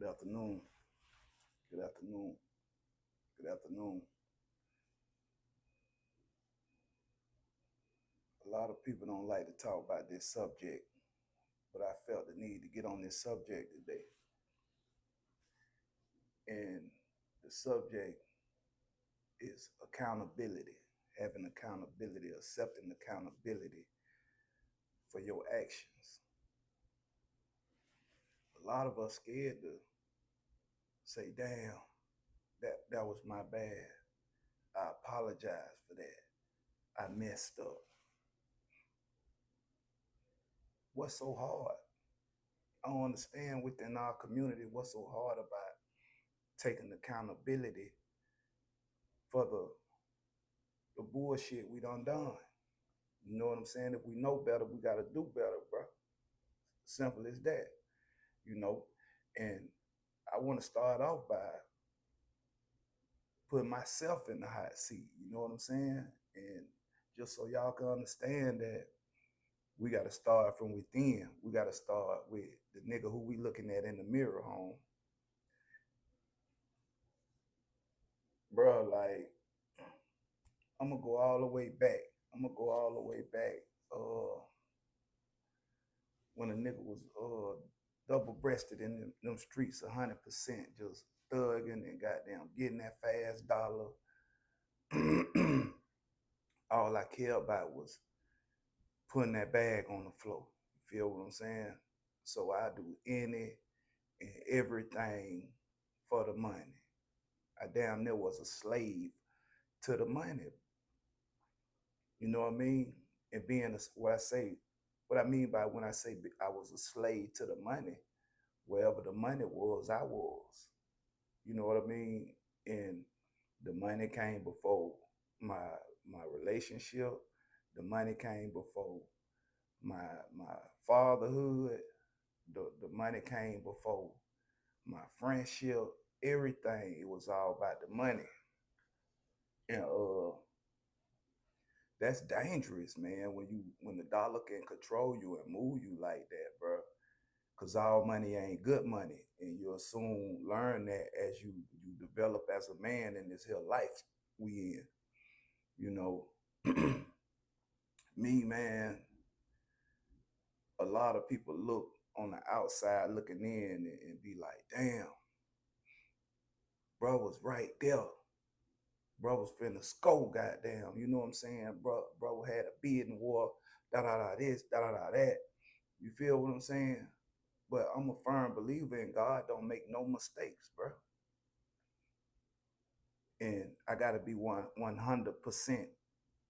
Good afternoon. Good afternoon. Good afternoon. A lot of people don't like to talk about this subject, but I felt the need to get on this subject today. And the subject is accountability, having accountability, accepting accountability for your actions. A lot of us scared to say, damn, that was my bad. I apologize for that. I messed up. What's so hard? I don't understand within our community what's so hard about taking accountability for the bullshit we done. You know what I'm saying? If we know better, we gotta do better, bro. Simple as that, you know. And I want to start off by putting myself in the hot seat. You know what I'm saying? And just so y'all can understand that we got to start from within. We got to start with the nigga who we looking at in the mirror, home, bro. Like I'm gonna go all the way back. I'm gonna go all the way back. When a nigga was double breasted in them streets, 100%, just thugging and goddamn getting that fast dollar. All I care about was putting that bag on the floor. You feel what I'm saying? So I do any and everything for the money. I damn near was a slave to the money. You know what I mean? And being what I mean by when I say I was a slave to the money, wherever the money was, I was. You know what I mean? And the money came before my my relationship. The money came before my fatherhood. The money came before my friendship. Everything. It was all about the money. And that's dangerous, man. When the dollar can control you and move you like that, bro. Cause all money ain't good money, and you'll soon learn that as you develop as a man in this here life we in. You know, me, man. A lot of people look on the outside looking in and be like, "Damn, bro was right there. Bro was finna score, goddamn." You know what I'm saying? Bro had a bidding war, da da da this, da da da that. You feel what I'm saying? But I'm a firm believer in God don't make no mistakes, bro. And I gotta be 100%,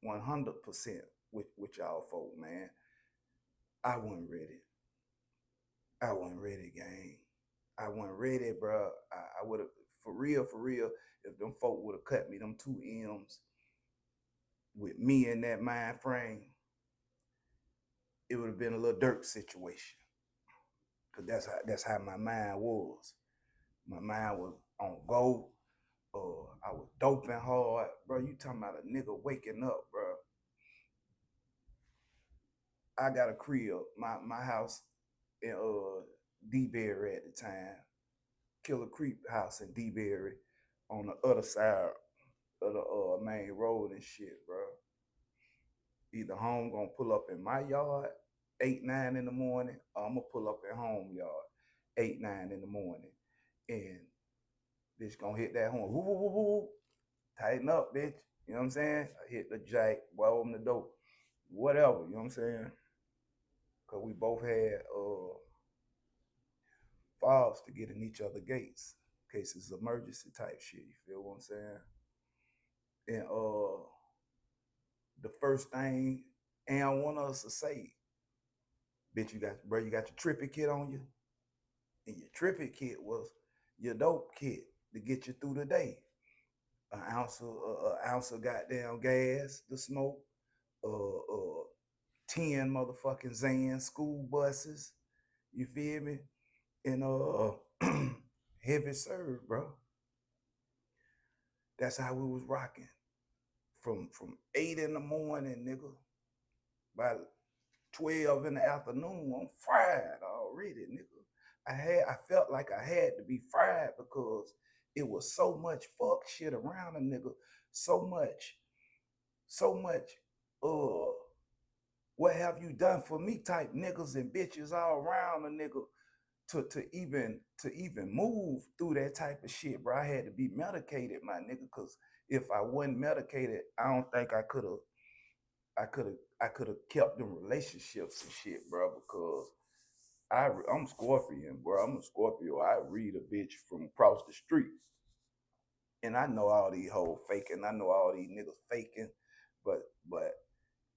100% with y'all folk, man. I wasn't ready. I wasn't ready, gang. I wasn't ready, bro. I would have, for real, if them folk would have cut me them two M's with me in that mind frame, it would have been a little dirt situation. Cause that's how my mind was. My mind was on go. I was doping hard, bro. You talking about a nigga waking up, bro? I got a crib, my house in D-Berry at the time, Killer Creek house in D-Berry, on the other side of the main road and shit, bro. Either home gonna pull up in my yard 8, 9 in the morning, or I'm gonna pull up at home yard 8, 9 in the morning, and bitch gonna hit that horn, woo woo woo woo, tighten up, bitch. You know what I'm saying? I hit the jack, boy, open the door, whatever. You know what I'm saying? Cause we both had fobs to get in each other gates, in case it's emergency type shit. You feel what I'm saying? And the first thing and want us to say, bitch, you got your trippy kit on you, and your trippy kit was your dope kit to get you through the day. An ounce of goddamn gas to smoke, 10 motherfucking Zan school buses. You feel me? And heavy serve, bro. That's how we was rocking from 8 in the morning, nigga. By 12 in the afternoon, I'm fried already, nigga. I felt like I had to be fried because it was so much fuck shit around a nigga, so much, so much what have you done for me type niggas and bitches all around a nigga to even move through that type of shit, bro. I had to be medicated, my nigga, because if I wasn't medicated, I don't think I could have kept them relationships and shit, bro, because I'm Scorpion, bro. I'm a Scorpio. I read a bitch from across the street. And I know all these hoes faking. I know all these niggas faking, but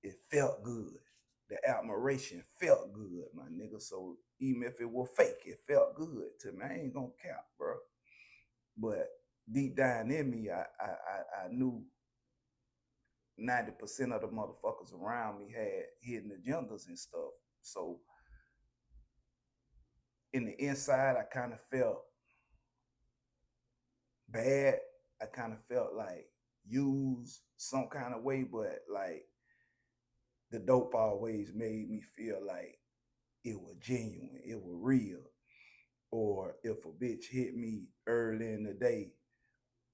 it felt good. The admiration felt good, my nigga. So even if it was fake, it felt good to me. I ain't gonna count, bro. But deep down in me, I knew 90% of the motherfuckers around me had hidden agendas and stuff. So in the inside, I kind of felt bad. I kind of felt like used some kind of way, but like the dope always made me feel like it was genuine, it was real. Or if a bitch hit me early in the day,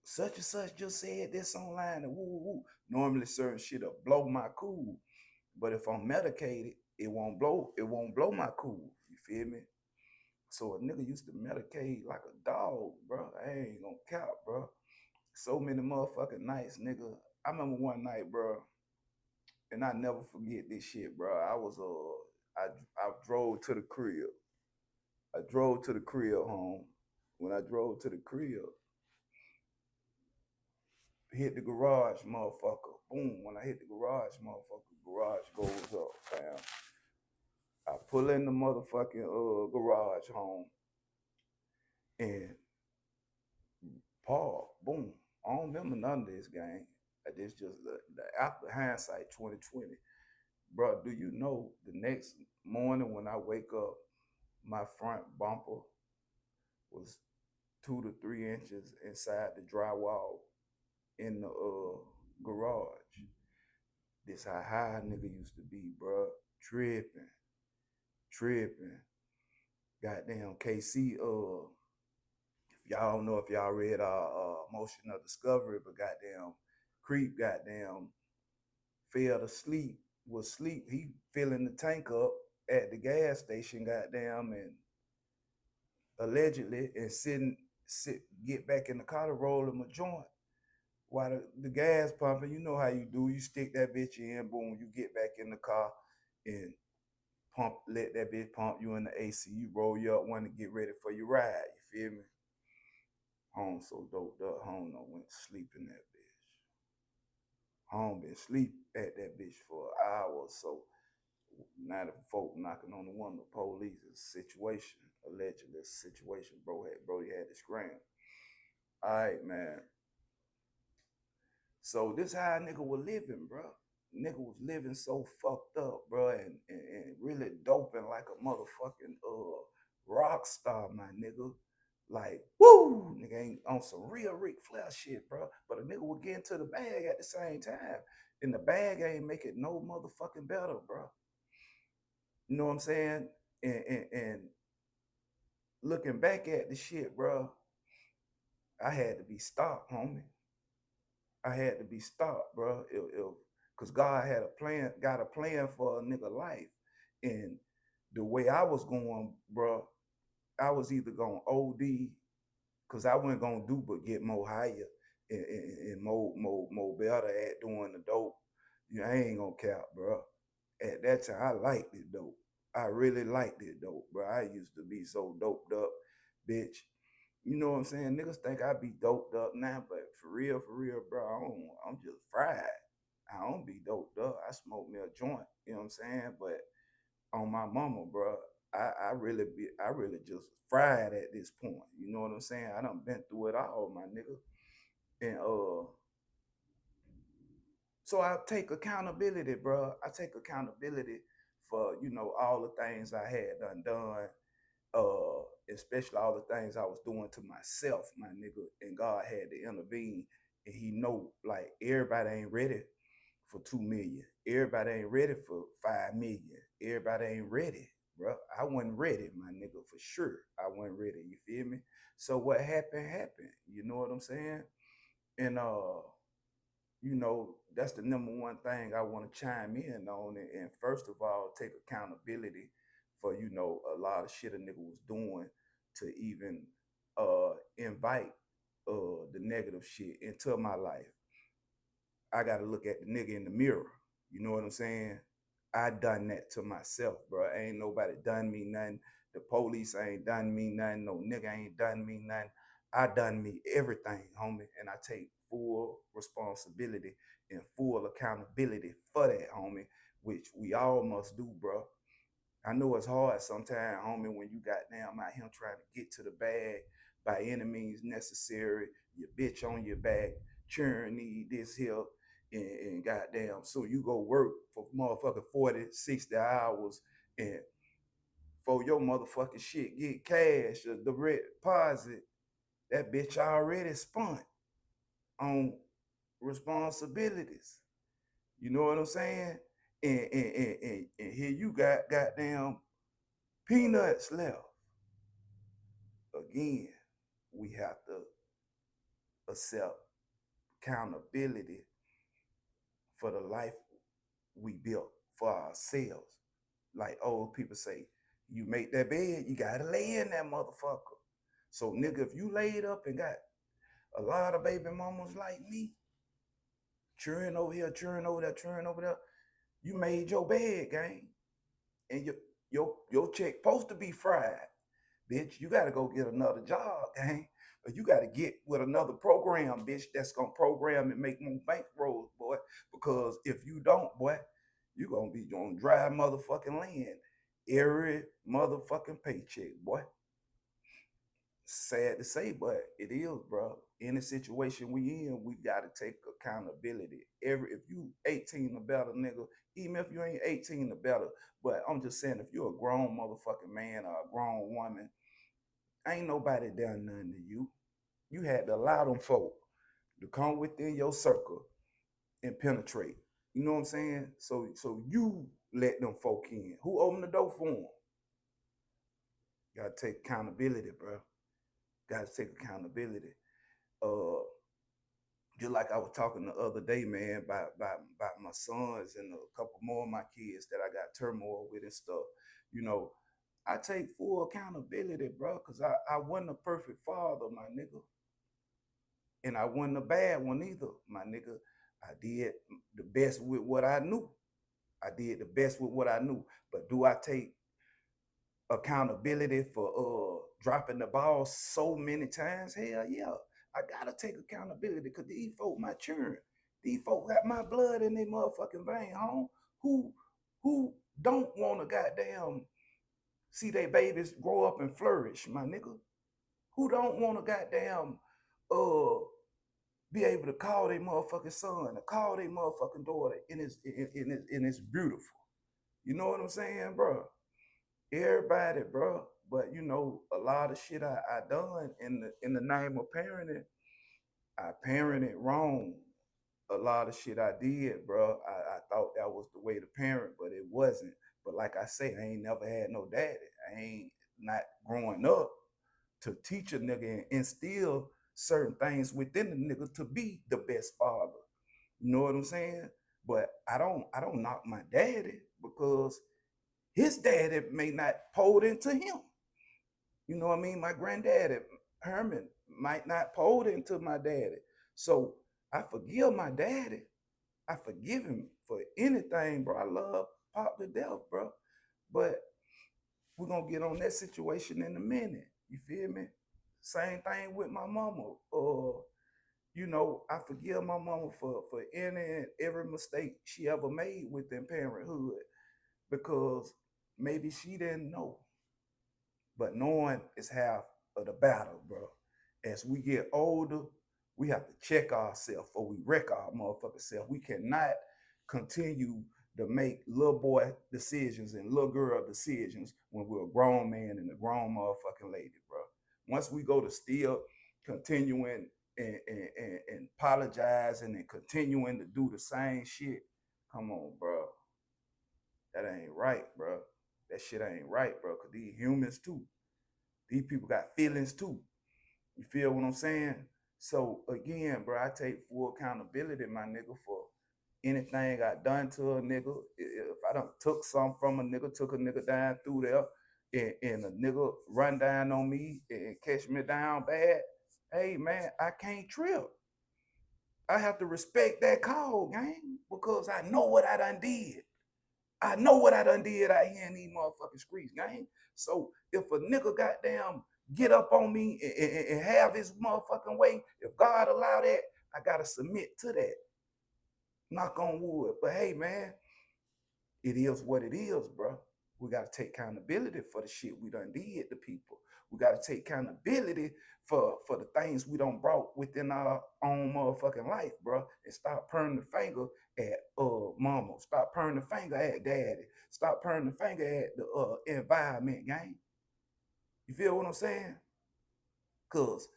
such and such just said this online and woo woo woo. Normally certain shit'll blow my cool. But if I'm medicated, it won't blow my cool. You feel me? So a nigga used to medicate like a dog, bro. I ain't gonna count, bro. So many motherfucking nights, nigga. I remember one night, bro, and I never forget this shit, bro. I drove to the crib. I drove to the crib home. When I drove to the crib, hit the garage, motherfucker. Boom. When I hit the garage, motherfucker, garage goes up, fam. I pull in the motherfucking garage home and Paul, boom. I don't remember none of this game. This just the after hindsight 2020. Bro, do you know the next morning when I wake up, my front bumper was 2 to 3 inches inside the drywall in the garage. This how high a nigga used to be, bro. Tripping, tripping. Goddamn KC, if y'all don't know if y'all read Motion of Discovery, but goddamn Creep goddamn fell asleep, was asleep. He filling the tank up at the gas station, goddamn, and allegedly and get back in the car to roll him a joint while the gas pumping. You know how you do. You stick that bitch in, boom, you get back in the car and let that bitch pump you in the AC. You roll you up one to get ready for your ride. You feel me? Home so doped up, home done went to sleep in that bitch. Home been sleep at that bitch for an hour or so. Now the folk knocking on the window, police, situation, allegedly situation, Brody had to scram. All right, man. So this how a nigga was living, bro. Nigga was living so fucked up, bro, and really doping like a motherfucking rock star, my nigga. Like, woo, nigga ain't on some real Ric Flair shit, bro. But a nigga would get into the bag at the same time. And the bag ain't make it no motherfucking better, bro. You know what I'm saying? And looking back at the shit, bro, I had to be stopped, homie. I had to be stopped, bro. Cause God had a plan, got a plan for a nigga life. And the way I was going, bro, I was either going OD, cause I wasn't gonna do but get more higher and more better at doing the dope. You know, I ain't gonna cap, bro. At that time, I liked it dope. I really liked it dope, bro. I used to be so doped up, bitch. You know what I'm saying? Niggas think I be doped up now, but for real, bro, I'm just fried. I don't be doped up. I smoke me a joint, you know what I'm saying? But on my mama, bro, I really just fried at this point. You know what I'm saying? I done been through it all, my nigga. And so I take accountability, bro. I take accountability for, all the things I had done, especially all the things I was doing to myself, my nigga, and God had to intervene. And he know, like, everybody ain't ready for 2 million. Everybody ain't ready for 5 million. Everybody ain't ready, bro. I wasn't ready, my nigga, for sure. I wasn't ready. You feel me? So what happened happened. You know what I'm saying? And that's the number one thing I want to chime in on. And first of all, take accountability for, a lot of shit a nigga was doing to even invite the negative shit into my life. I gotta look at the nigga in the mirror. You know what I'm saying? I done that to myself, bro. Ain't nobody done me nothing. The police ain't done me nothing. No nigga ain't done me nothing. I done me everything, homie, and I take full responsibility and full accountability for that, homie, which we all must do, bro. I know it's hard sometimes, homie, when you got down out here trying to get to the bag by any means necessary. Your bitch on your back, churn need this here, and goddamn. So you go work for motherfucking 40, 60 hours, and for your motherfucking shit get cash, the red deposit, that bitch already spent on responsibilities. You know what I'm saying? And here you got goddamn peanuts left. Again, we have to accept accountability for the life we built for ourselves. Like old people say, you make that bed, you gotta lay in that motherfucker. So nigga, if you laid up and got a lot of baby mamas like me, churning over here, churning over there, churning over there, you made your bed, gang. And your check supposed to be fried. Bitch, you gotta go get another job, gang. But you gotta get with another program, bitch, that's gonna program and make more bankrolls, boy. Because if you don't, boy, you gonna be on dry motherfucking land every motherfucking paycheck, boy. Sad to say, but it is, bro. Any situation we in, we gotta take accountability. If you 18 or better, nigga, even if you ain't 18 or better, but I'm just saying, if you're a grown motherfucking man or a grown woman, ain't nobody done nothing to you. You had to allow them folk to come within your circle and penetrate. You know what I'm saying? So you let them folk in. Who opened the door for them? Gotta take accountability, bro. Gotta take accountability. Uh, just like I was talking the other day, man, about my sons and a couple more of my kids that I got turmoil with and stuff. You know, I take full accountability, bro, because I wasn't a perfect father, my nigga. And I wasn't a bad one either, my nigga. I did the best with what I knew. I did the best with what I knew. But do I take accountability for dropping the ball so many times? Hell yeah. I gotta take accountability because these folk my children. These folk got my blood in their motherfucking vein, home. Who who don't wanna goddamn see their babies grow up and flourish, my nigga? Who don't wanna goddamn uh be able to call their motherfucking son or call their motherfucking daughter and it's beautiful. You know what I'm saying, bro? Everybody, bro. But a lot of shit I done in the name of parenting, I parented wrong. A lot of shit I did, bro. I thought that was the way to parent, but it wasn't. But like I say, I ain't never had no daddy. I ain't not growing up to teach a nigga and instill certain things within the nigga to be the best father. You know what I'm saying? But I don't knock my daddy because his daddy may not pour into him. You know what I mean? My granddaddy, Herman, might not pour into my daddy. So I forgive my daddy. I forgive him for anything, bro. I love Pop to death, bro. But we're gonna get on that situation in a minute. You feel me? Same thing with my mama. I forgive my mama for any and every mistake she ever made within parenthood because maybe she didn't know. But knowing is half of the battle, bro. As we get older, we have to check ourselves or we wreck our motherfucking self. We cannot continue to make little boy decisions and little girl decisions when we're a grown man and a grown motherfucking lady, bro. Once we go to still continuing and apologizing and continuing to do the same shit, come on, bro. That ain't right, bro. That shit ain't right, bro, because these humans too. These people got feelings too. You feel what I'm saying? So again, bro, I take full accountability, my nigga, for anything I done to a nigga. If I done took something from a nigga, took a nigga down through there, and a nigga run down on me and catch me down bad, hey man, I can't trip. I have to respect that call, gang, because I know what I done did. I know what I done did out here in these motherfucking streets, gang. So if a nigga goddamn get up on me and have his motherfucking way, if God allow that, I gotta submit to that. Knock on wood. But hey, man, it is what it is, bro. We got to take accountability for the shit we done did to people. We got to take accountability for the things we don't brought within our own motherfucking life, bro. And stop pointing the finger at mama. Stop pointing the finger at daddy. Stop pointing the finger at the environment, gang. You feel what I'm saying? Cause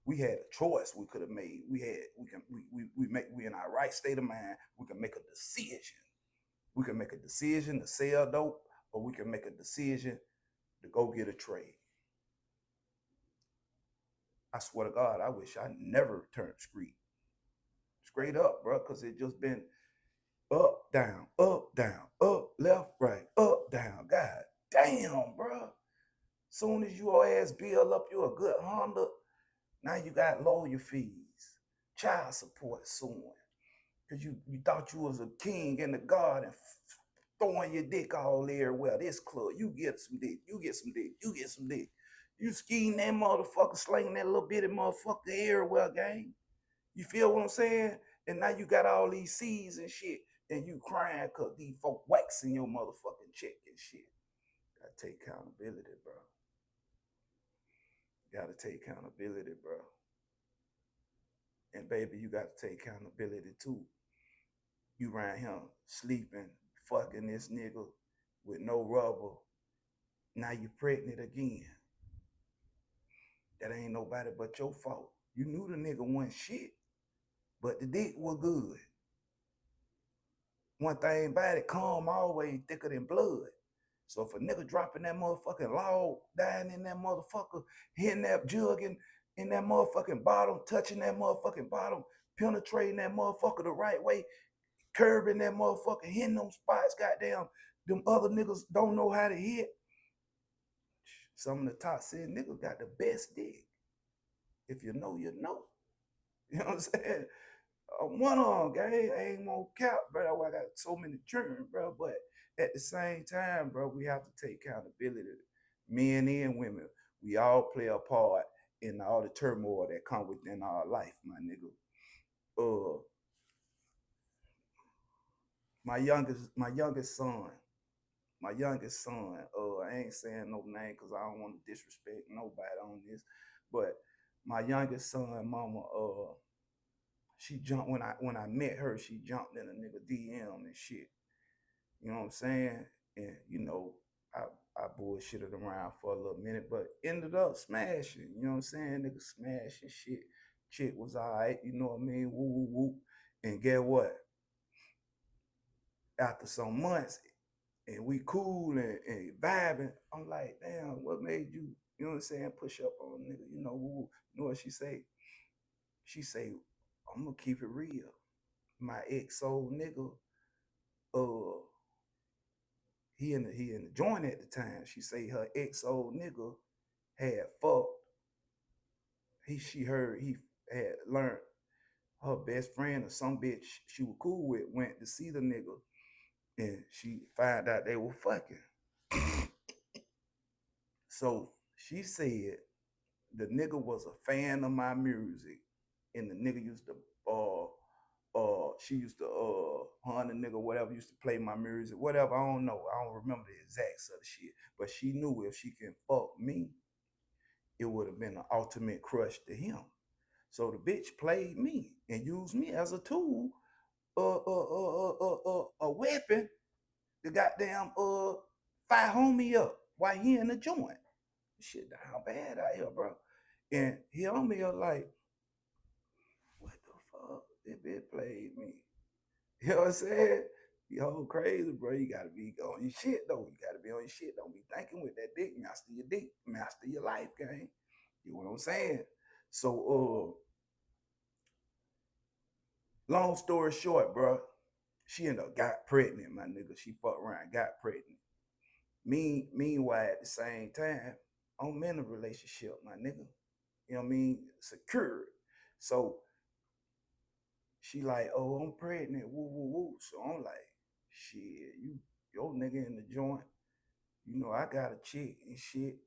we had a choice we could have made. We in our right state of mind. We can make a decision. We can make a decision to sell dope, or we can make a decision to go get a trade. I swear to God, I wish I never turned street. Straight up, bro, because it just been up, down, up, left, right, up, down. God damn, bro. Soon as your ass build up you a good Honda, now you got lawyer fees, child support soon. Because you thought you was a king in the garden, throwing your dick all everywhere. This club, you get some dick, you get some dick, you get some dick. You skiing that motherfucker, slinging that little bitty motherfucker everywhere, gang. You feel what I'm saying? And now you got all these C's and shit, and you crying because these folk waxing your motherfucking check and shit. Gotta take accountability, bro. Gotta take accountability, bro. And baby, you gotta take accountability too. You around here sleeping, fucking this nigga with no rubber. Now you pregnant again. That ain't nobody but your fault. You knew the nigga wasn't shit, but the dick was good. One thing about it, calm always thicker than blood. So if a nigga dropping that motherfucking log, dying in that motherfucker, hitting that jug in that motherfucking bottom, touching that motherfucking bottom, penetrating that motherfucker the right way, curbing that motherfucker, hitting them spots, goddamn, them other niggas don't know how to hit. Some of the top said niggas got the best dick. If you know, you know. You know what I'm saying? One on, gang, I ain't gonna cap, bro. I got so many children, bro. But at the same time, bro, we have to take accountability. Men and women, we all play a part in all the turmoil that come within our life, my nigga. Uh, my youngest son. I ain't saying no name because I don't want to disrespect nobody on this, but my youngest son, mama, she jumped when I met her. She jumped in a nigga DM and shit. You know what I'm saying? And you know, I I bullshitted around for a little minute, but ended up smashing. You know what I'm saying? Nigga smashing shit. Chick was alright. You know what I mean? Woo woo woo. And get what? After some months, and we cool and vibing, I'm like, damn, what made you? You know what I'm saying? Push up on a nigga. You know, woo. You know what she say? She say, I'm gonna keep it real. My ex old nigga, uh, he in the joint at the time. She say her ex old nigga had fucked. She heard he had learned her best friend or some bitch she was cool with went to see the nigga, and she found out they were fucking. So she said the nigga was a fan of my music, and the nigga used to she used to her and the nigga whatever used to play my music, whatever, I don't know. I don't remember the exacts of the shit. But she knew if she can fuck me, it would have been an ultimate crush to him. So the bitch played me and used me as a tool, a weapon to goddamn fire homie up while he in the joint. Shit down bad out here, bro. And he on me like, what the fuck? That bitch played me. You know what I'm saying? You whole crazy, bro. You gotta be on your shit though. You gotta be on your shit. Don't be thinking with that dick, master your life, gang. You know what I'm saying? So long story short, bro, she ended up got pregnant, my nigga. She fucked around, got pregnant. Meanwhile, at the same time, I'm in a relationship, my nigga. You know what I mean? Secured. So she like, oh, I'm pregnant, woo, woo, woo. So I'm like, shit, your nigga in the joint. You know, I got a chick and shit.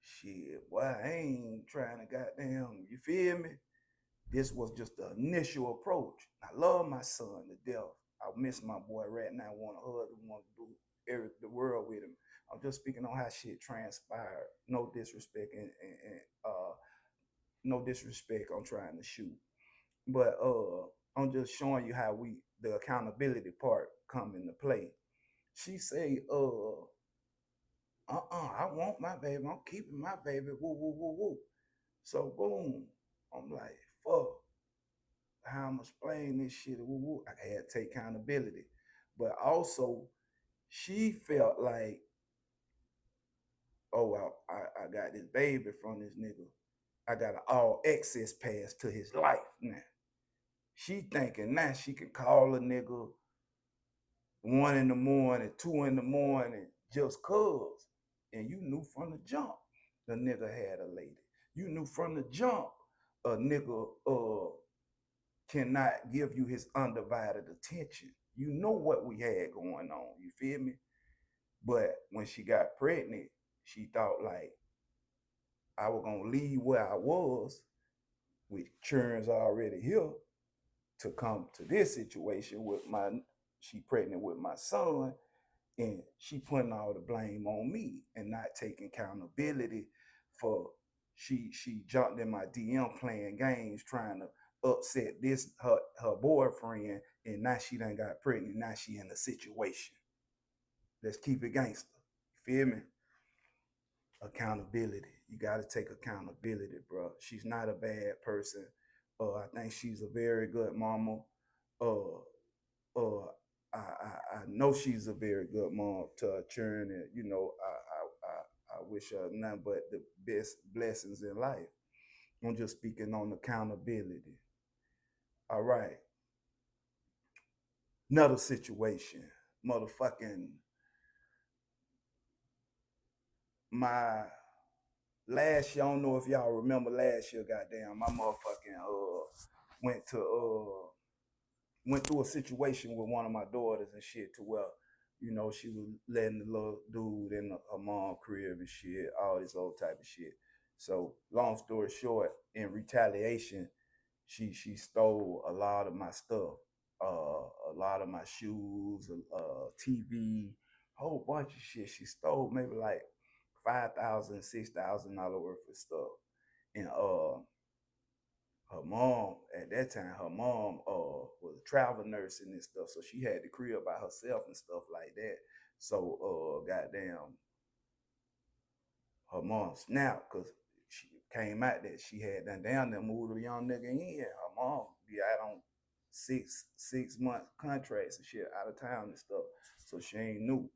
Shit, boy, I ain't trying to goddamn, you feel me? This was just the initial approach. I love my son to death. I miss my boy right now. I want to hug him, want to do the world with him. I'm just speaking on how shit transpired. No disrespect and no disrespect. I'm trying to shoot, but I'm just showing you how the accountability part come into play. She say, I want my baby. I'm keeping my baby. Woo, woo, woo, woo. So boom, I'm like, fuck. How I'm explaining this shit. Woo, woo. I had to take accountability, but also she felt like, oh, I got this baby from this nigga. I got an all access pass to his life now. She thinking now she can call a nigga 1 in the morning, 2 in the morning, just cuz. And you knew from the jump the nigga had a lady. You knew from the jump a nigga cannot give you his undivided attention. You know what we had going on. You feel me? But when she got pregnant, she thought like I was gonna leave where I was with churns already here to come to this situation with she pregnant with my son, and she putting all the blame on me and not taking accountability for she jumped in my DM playing games trying to upset this her boyfriend, and now she done got pregnant. Now she in a situation. Let's keep it gangster. You feel me? Accountability. You got to take accountability, bro. She's not a bad person. I think she's a very good mama. Uh, uh, I know she's a very good mom to her children, and you know, I wish her nothing but the best blessings in life. I'm just speaking on accountability. All right, another situation. Motherfucking my last year. I don't know if y'all remember last year. Goddamn, my motherfucking went to went through a situation with one of my daughters and shit to where, you know, she was letting the little dude in her mom crib and shit, all this old type of shit. So long story short, in retaliation, she stole a lot of my stuff, a lot of my shoes, TV, whole bunch of shit. She stole maybe like $5,000, $6,000 worth of stuff, and her mom at that time, her mom was a travel nurse and this stuff, so she had the crib by herself and stuff like that. So goddamn, her mom snapped because she came out that she had done down there moved a young nigga in. Her mom be out on six month contracts and shit out of town and stuff, so she ain't knew.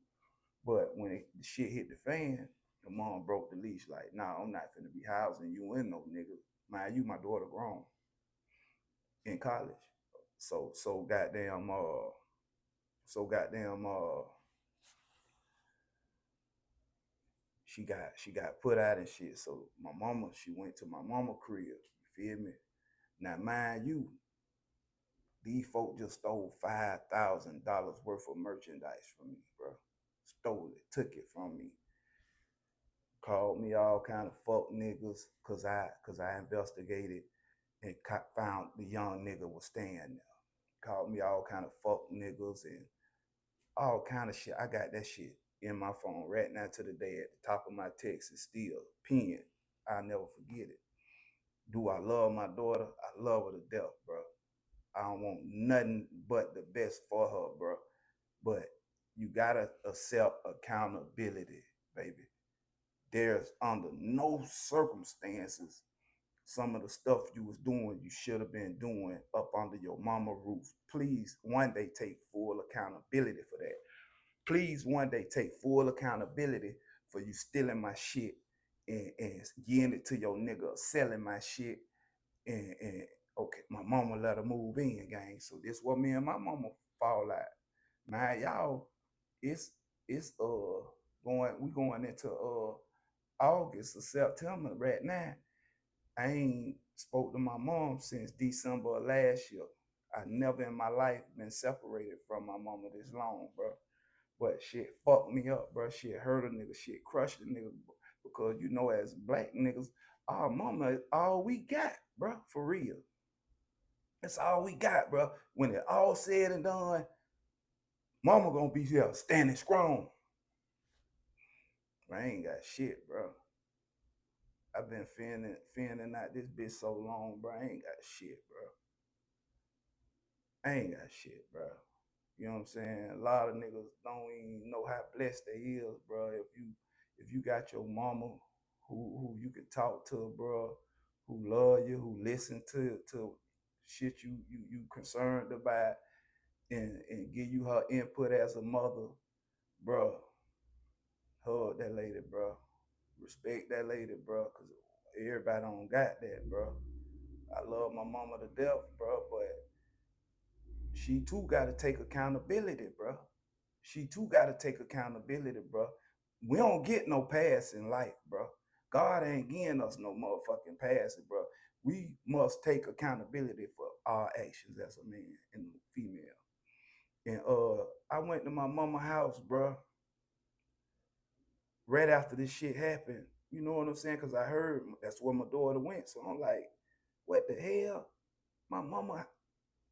But when the shit hit the fan, the mom broke the leash. Like, nah, I'm not finna be housing you in no nigga. Mind you, my daughter grown in college. So goddamn so goddamn she got put out and shit. So my mama, she went to my mama crib. You feel me? Now mind you, these folk just stole $5,000 worth of merchandise from me, bro. Stole it, took it from me. Called me all kind of fuck niggas cause I investigated and found the young nigga was staying there. Called me all kind of fuck niggas and all kind of shit. I got that shit in my phone right now to the day at the top of my text is still pinned. I'll never forget it. Do I love my daughter? I love her to death, bro. I don't want nothing but the best for her, bro. But you gotta accept accountability, baby. There's under no circumstances some of the stuff you was doing, you should have been doing up under your mama roof. Please one day take full accountability for that. Please one day take full accountability for you stealing my shit and getting it to your nigga, selling my shit. And okay, my mama let her move in, gang. So this what me and my mama fall out. Man, y'all, it's it's we going into August or September right now. I ain't spoke to my mom since December of last year. I never in my life been separated from my mama this long, bro. But shit fucked me up, bro. Shit hurt a nigga. Shit crushed a nigga. Because you know, as black niggas, our mama is all we got, bro. For real. That's all we got, bro. When it all said and done, mama gonna be here standing strong. I ain't got shit, bro. I've been fending out this bitch so long, bro. I ain't got shit, bro. I ain't got shit, bro. You know what I'm saying? A lot of niggas don't even know how blessed they is, bro. If you got your mama who you can talk to, bro, who love you, who listen to shit you concerned about, and give you her input as a mother, bro. Hug that lady, bro. Respect that lady, bro, cause everybody don't got that, bro. I love my mama to death, bro, but she too gotta take accountability, bro. She too gotta take accountability, bro. We don't get no pass in life, bro. God ain't giving us no motherfucking pass, bro. We must take accountability for our actions as a man and female. And I went to my mama house, bro, right after this shit happened. You know what I'm saying? Cause I heard that's where my daughter went. So I'm like, what the hell? My mama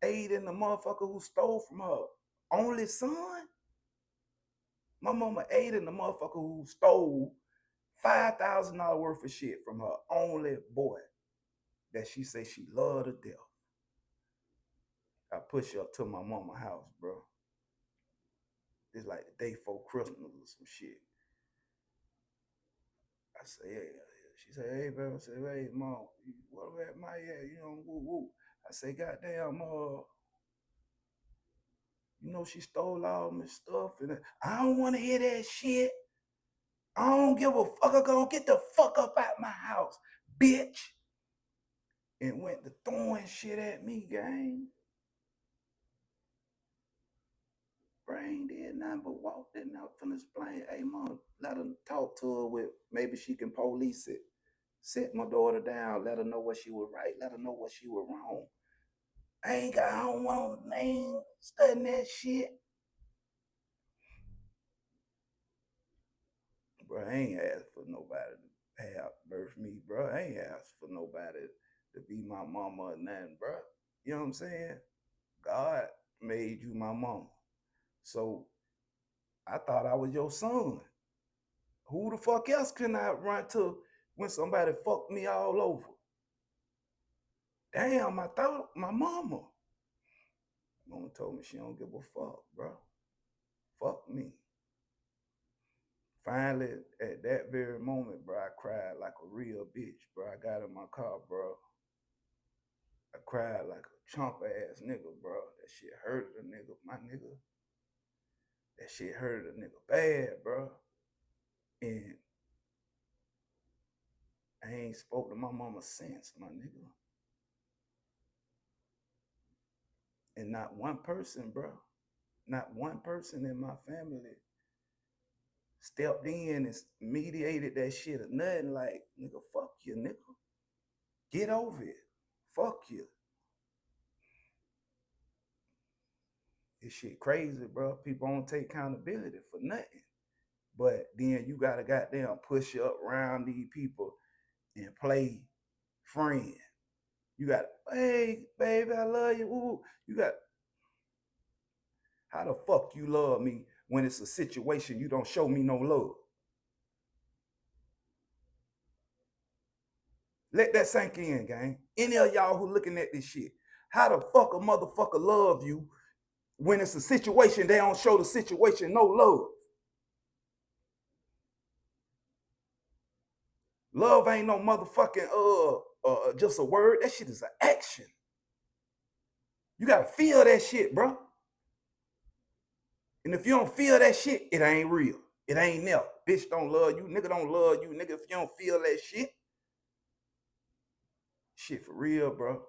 aiding the motherfucker who stole from her only son? My mama aiding the motherfucker who stole $5,000 worth of shit from her only boy that she say she loved to death. I push her up to my mama house, bro. It's like the day before Christmas or some shit. I say, yeah. She said, hey, baby. I said, hey, mom, what at my at? You know, woo woo. I say, goddamn, you know, she stole all my stuff, and I don't want to hear that shit. I don't give a fuck. I'm gonna get the fuck up out my house, bitch. And went to throwing shit at me, gang. Brain did nothing but walked in out from explain, hey mom, let her talk to her with maybe she can police it. Sit my daughter down, let her know what she was right, let her know what she was wrong. I don't want man studying that shit. Bro, I ain't asked for nobody to have birth me, bro. I ain't asked for nobody to be my mama or nothing, bro. You know what I'm saying? God made you my mama. So I thought I was your son. Who the fuck else can I run to when somebody fucked me all over? Damn, I thought my mama. Mama told me she don't give a fuck, bro. Fuck me. Finally, at that very moment, bro, I cried like a real bitch, bro. I got in my car, bro. I cried like a chump ass nigga, bro. That shit hurted a nigga, my nigga. That shit hurted a nigga bad, bro. And I ain't spoke to my mama since, my nigga. And not one person, bro. Not one person in my family stepped in and mediated that shit or nothing. Like, nigga, fuck you, nigga. Get over it. Fuck you. This shit crazy, bro. People don't take accountability for nothing. But then you gotta goddamn push up around these people and play friend. You got, hey, baby, I love you. Ooh. You got, how the fuck you love me when it's a situation you don't show me no love? Let that sink in, gang. Any of y'all who looking at this shit, how the fuck a motherfucker love you when it's a situation they don't show the situation no love? Love ain't no motherfucking just a word. That shit is an action. You gotta feel that shit, bro. And if you don't feel that shit, it ain't real. It ain't there. Bitch don't love you. Nigga don't love you. Nigga, if you don't feel that shit for real, bro.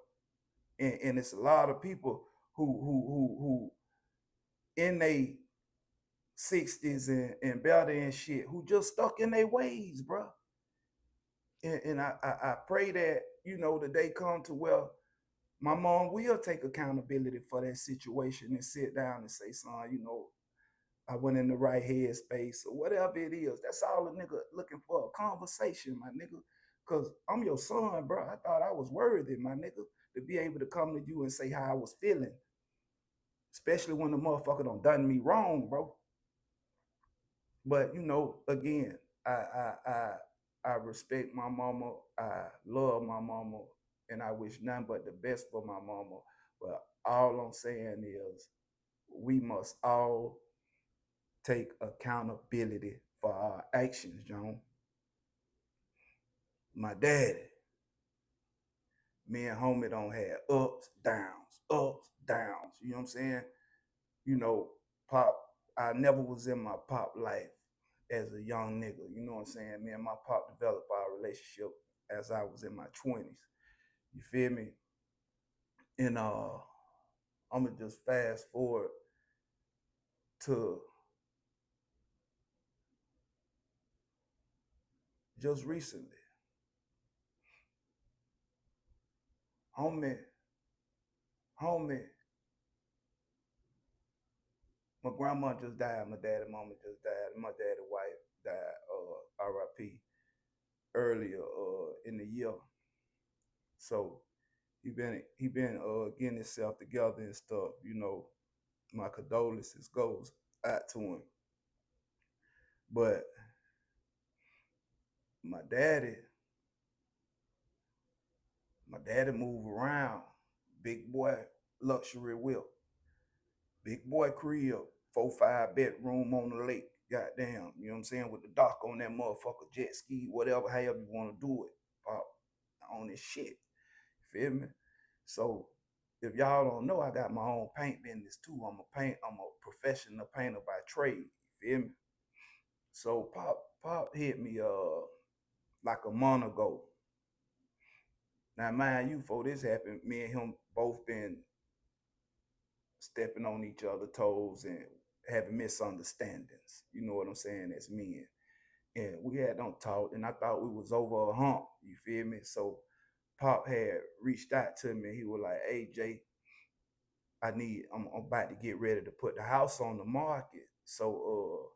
And it's a lot of people who in they 60s and better and shit who just stuck in their ways, bro. And I pray that, you know, the day come to where my mom will take accountability for that situation and sit down and say, son, you know, I went in the right headspace or whatever it is. That's all a nigga looking for, a conversation, my nigga. Cause I'm your son, bro. I thought I was worthy, my nigga, to be able to come to you and say how I was feeling. Especially when the motherfucker done me wrong, bro. But you know, again, I respect my mama. I love my mama, and I wish nothing but the best for my mama. But all I'm saying is, we must all take accountability for our actions, John. My daddy, me and homie don't have ups, downs. You know what I'm saying? You know, pop. I never was in my pop life as a young nigga. You know what I'm saying? Me and my pop developed our relationship as I was in my 20s. You feel me? And I'm gonna just fast forward to just recently. Homie, homie, my grandma just died. My daddy, mama just died. My daddy, wife died. R.I.P. Earlier in the year. So he been getting himself together and stuff. You know, my condolences goes out to him. But my daddy, my daddy moved around. Big boy luxury whip. Big boy crib. 4, 5 bedroom on the lake. Goddamn. You know what I'm saying? With the dock on that motherfucker, jet ski, whatever, however you want to do it. Pop on this shit. Feel me? So if y'all don't know, I got my own paint business too. I'm a professional painter by trade. You feel me? So Pop hit me like a month ago. Now mind you, before this happened, me and him both been stepping on each other's toes and having misunderstandings. You know what I'm saying? As men. And we had don't talk, and I thought we was over a hump. You feel me? So Pop had reached out to me. He was like, "Hey Jay, I'm about to get ready to put the house on the market. So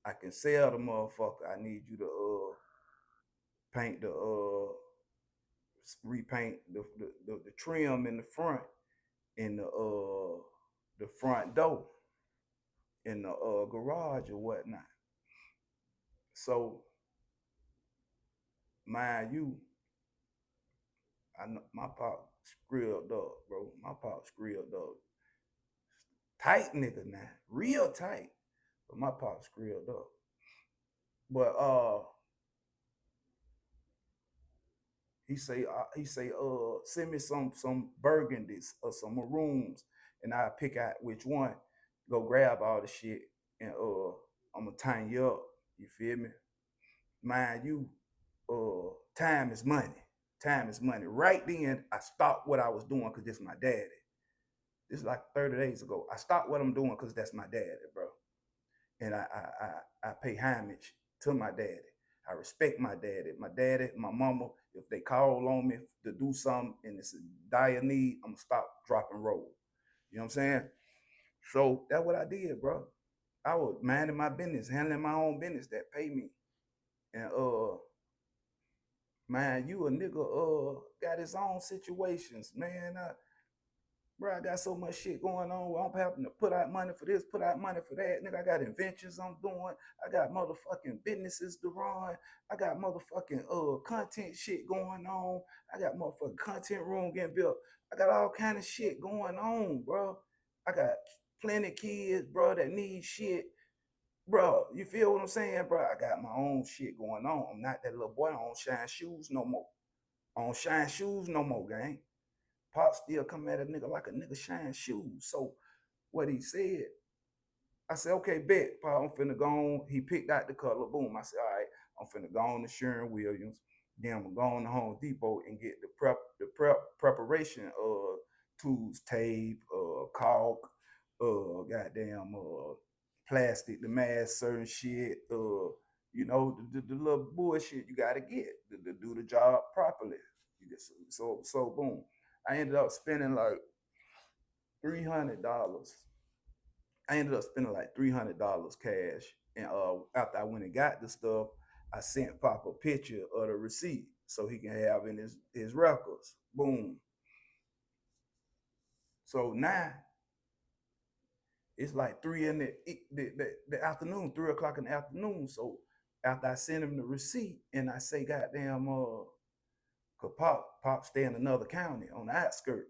I can sell the motherfucker. I need you to paint the repaint the trim in the front in the front door in the garage or whatnot." So mind you, I know my pop screwed up, bro. My pop screwed up. Tight nigga now. Real tight. But my pop screwed up. But send me some burgundies or some maroons, and I pick out which one. Go grab all the shit, and I'm gonna tie you up. You feel me? Mind you, time is money. Time is money. Right then, I stopped what I was doing because this is my daddy. This is like 30 days ago. I stopped what I'm doing because that's my daddy, bro. And I pay homage to my daddy. I respect my daddy, my mama. If they call on me to do something and it's a dire need, I'm gonna stop, drop, and roll. You know what I'm saying? So that's what I did, bro. I was minding my business, handling my own business that pay me. And man, you a nigga got his own situations, man. Bro, I got so much shit going on. I'm having to put out money for this, put out money for that. Nigga, I got inventions I'm doing. I got motherfucking businesses to run. I got motherfucking content shit going on. I got motherfucking content room getting built. I got all kind of shit going on, bro. I got plenty of kids, bro, that need shit. bro, you feel what I'm saying, bro? I got my own shit going on. I'm not that little boy. I don't shine shoes no more. I don't shine shoes no more, gang. Pop still come at a nigga like a nigga shine shoes. So what he said, I said, okay, bet, Pop, I'm finna go on. He picked out the color. Boom. I said, all right, I'm finna go on to Sherwin Williams. Then I'm gonna go on to Home Depot and get the preparation tools, tape, caulk, goddamn plastic, the mask, certain shit, the little bullshit you gotta get to do the job properly. So boom. I ended up spending like $300. I ended up spending like $300 cash. And after I went and got the stuff, I sent Pop a picture of the receipt so he can have in his records. Boom. So now it's like three in the afternoon, 3 o'clock in the afternoon. So after I send him the receipt and I say, goddamn, cause Pop stay in another county on the outskirt.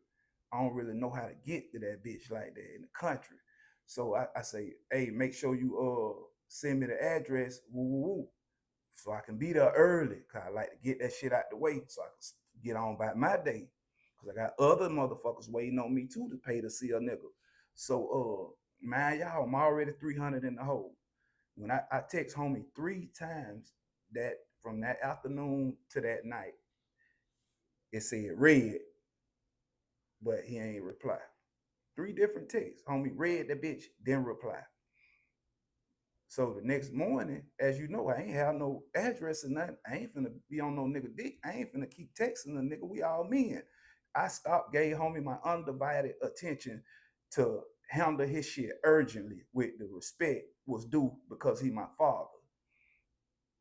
I don't really know how to get to that bitch like that in the country. So I say, hey, make sure you send me the address, woo woo woo, so I can be there early. Cause I like to get that shit out the way so I can get on by my day. Cause I got other motherfuckers waiting on me too to pay to see a nigga. So man, y'all, I'm already 300 in the hole. When I text homie 3 times that from that afternoon to that night, it said read, but he ain't reply. 3 different texts. Homie read the bitch, then reply. So the next morning, as you know, I ain't have no address or nothing. I ain't finna be on no nigga dick. I ain't finna keep texting the nigga. We all men. I stopped, gave homie my undivided attention to handle his shit urgently with the respect was due because he my father.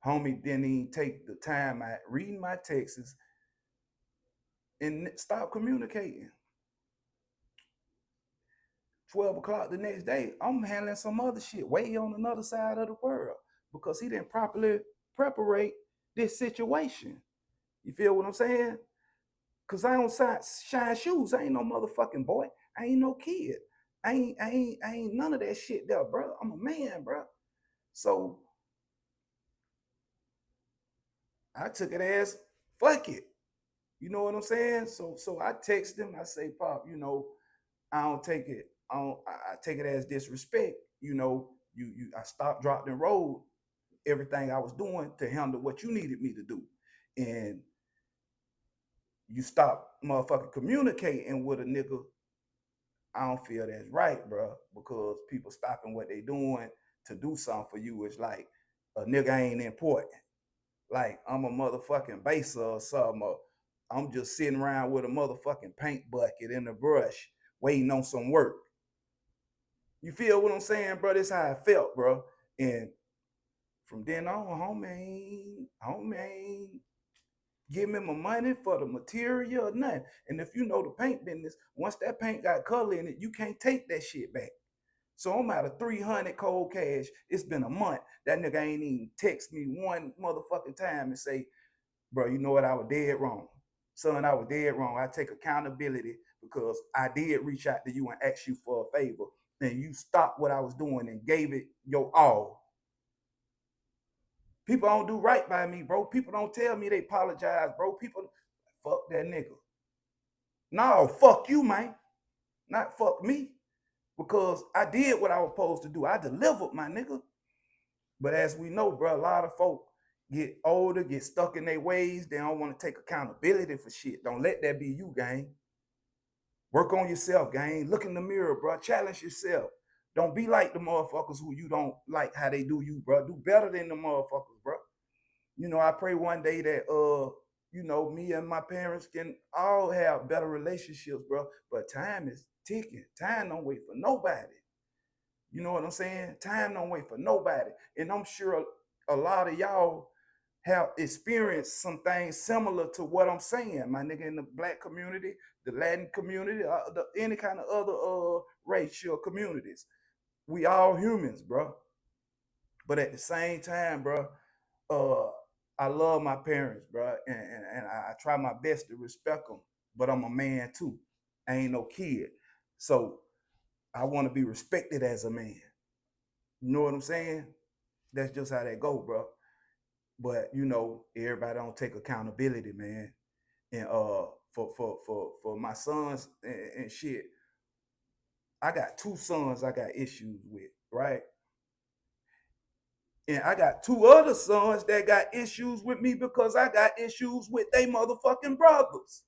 Homie didn't even take the time out reading my texts and stop communicating. 12 o'clock the next day, I'm handling some other shit way on another side of the world because he didn't properly preparate this situation. You feel what I'm saying? Cause I don't shine shoes. I ain't no motherfucking boy. I ain't no kid. I ain't none of that shit there, bro. I'm a man, bro. So I took it as fuck it. You know what I'm saying? So I text him. I say, Pop, I don't take it. I take it as disrespect. I stopped, dropped, and rolled everything I was doing to handle what you needed me to do, and you stop motherfucking communicating with a nigga. I don't feel that's right, bro, because people stopping what they doing to do something for you is like a nigga ain't important. Like I'm a motherfucking baser or something. Or I'm just sitting around with a motherfucking paint bucket and a brush waiting on some work. You feel what I'm saying, bro? This how I felt, bro. And from then on, homie ain't give me my money for the material or nothing. And if you know the paint business, once that paint got color in it, you can't take that shit back. So I'm out of 300 cold cash. It's been a month. That nigga ain't even text me one motherfucking time and say, bro, you know what? I was dead wrong. Son, I was dead wrong. I take accountability because I did reach out to you and ask you for a favor. And you stopped what I was doing and gave it your all. People don't do right by me, bro. People don't tell me they apologize, bro. People, fuck that nigga. No, fuck you, man. Not fuck me. Because I did what I was supposed to do. I delivered, my nigga. But as we know, bro, a lot of folk get older, get stuck in their ways. They don't want to take accountability for shit. Don't let that be you, gang. Work on yourself, gang. Look in the mirror, bro. Challenge yourself. Don't be like the motherfuckers who you don't like how they do you, bro. Do better than the motherfuckers, bro. I pray one day that me and my parents can all have better relationships, bro. But time is ticking. Time don't wait for nobody. You know what I'm saying? Time don't wait for nobody. And I'm sure a lot of y'all have experienced some things similar to what I'm saying, my nigga, in the black community, the Latin community, any kind of other racial communities. We all humans, bro. But at the same time, bro, uh, I love my parents, bro, and I try my best to respect them. But I'm a man too. I ain't no kid, so I want to be respected as a man. You know what I'm saying? That's just how that go, bro. But you know, everybody don't take accountability, man. And for my sons and shit, I got two sons I got issues with, right? And I got two other sons that got issues with me because I got issues with they motherfucking brothers.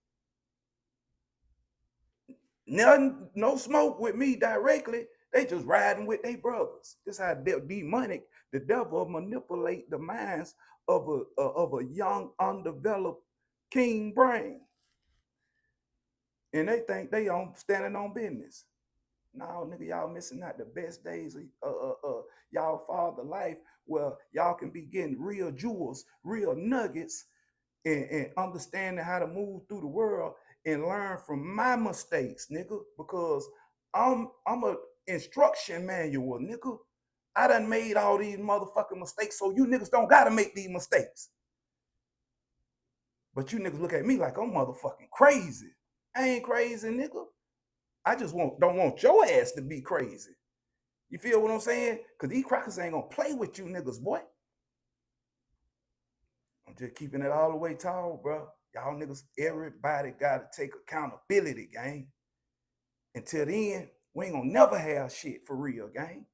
Nothing, no smoke with me directly. They just riding with their brothers. This how demonic the devil manipulate the minds of a young, undeveloped king brain, and they think they on standing on business. No, nigga, y'all missing out the best days of y'all father life, where y'all can be getting real jewels, real nuggets, and understanding how to move through the world and learn from my mistakes, nigga. Because I'm a instruction manual, nigga. I done made all these motherfucking mistakes, so you niggas don't gotta make these mistakes. But you niggas look at me like I'm motherfucking crazy. I ain't crazy, nigga. I just don't want your ass to be crazy. You feel what I'm saying? Cause these crackers ain't gonna play with you niggas, boy. I'm just keeping it all the way tall, bro. Y'all niggas, everybody gotta take accountability, gang. Until then, we ain't gonna never have shit for real, gang.